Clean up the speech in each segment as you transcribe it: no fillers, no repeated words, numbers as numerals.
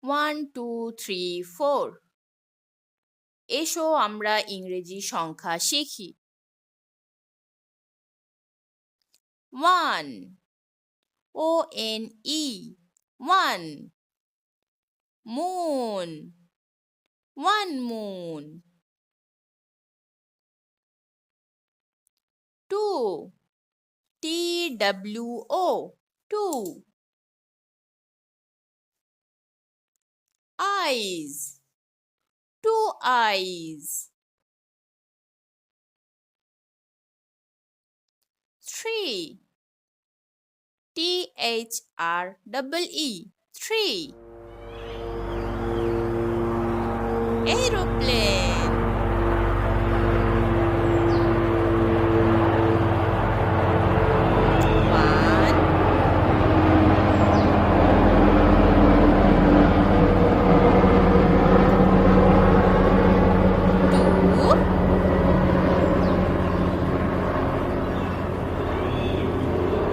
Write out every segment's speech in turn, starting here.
1 2 3 4 এসো আমরা ইংরেজি সংখ্যা শিখি। 1 O-N-E 1 moon 1 moon 2 T-W-O 2 eyes 2 eyes 3 T-H-R-E-E 3 aeroplane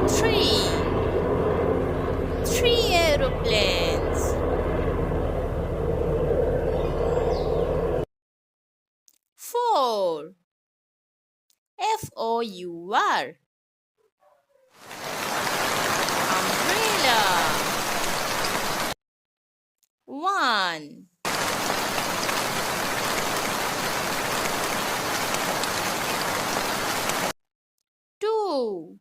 1 2 3 aeroplanes 4 F-O-U-R umbrella 1 2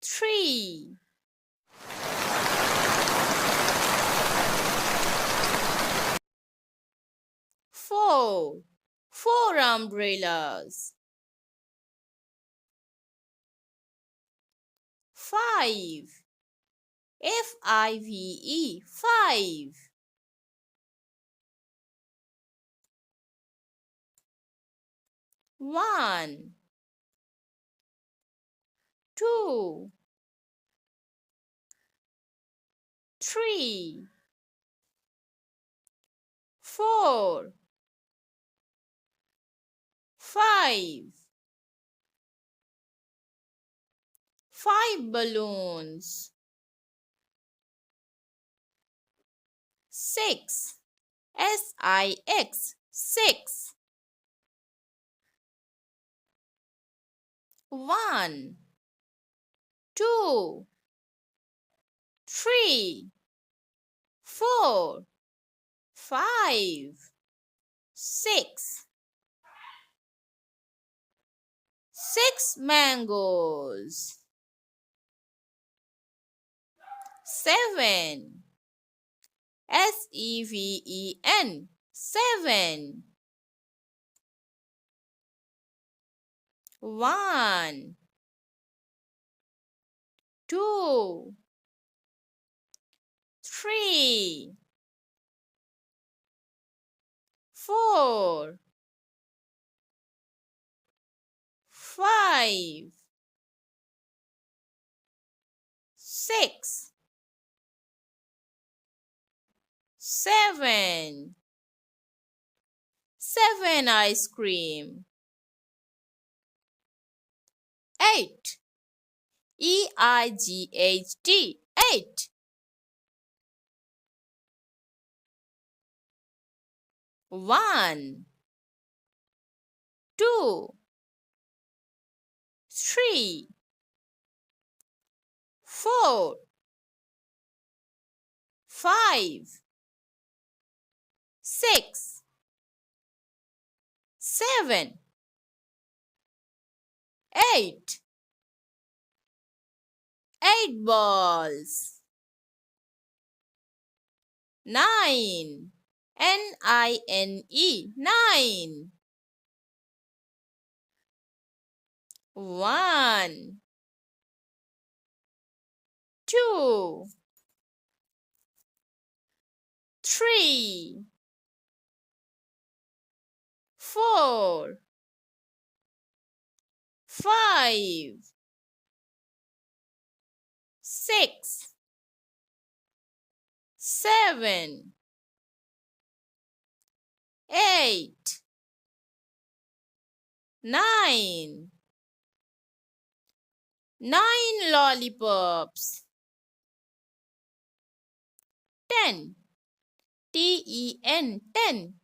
3 4 4 umbrellas 5 F-I-V-E 5 1 2 3 4 5 5 balloons 6 S-I-X 6 1 2 3 4 5 6 6 mangoes 7 S-E-V-E-N 7 1 2 3 4 5 6 7 7 ice cream 8 E-I-G-H-T 8 1 2 3 4 5 6 7 8 8 balls 9 N-I-N-E 9 1 2 3 4 5 6 7 8 9 9 lollipops. 10. Ten. 10.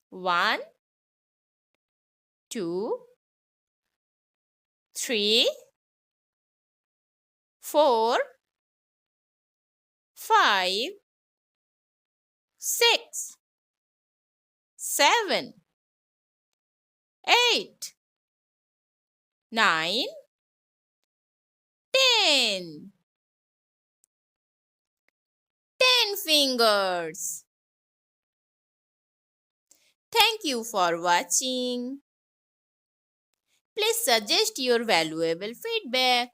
1, 2, 3, 4, 5, 6, 7, 8, 9, 10. 10 fingers. Thank you for watching. Please suggest your valuable feedback.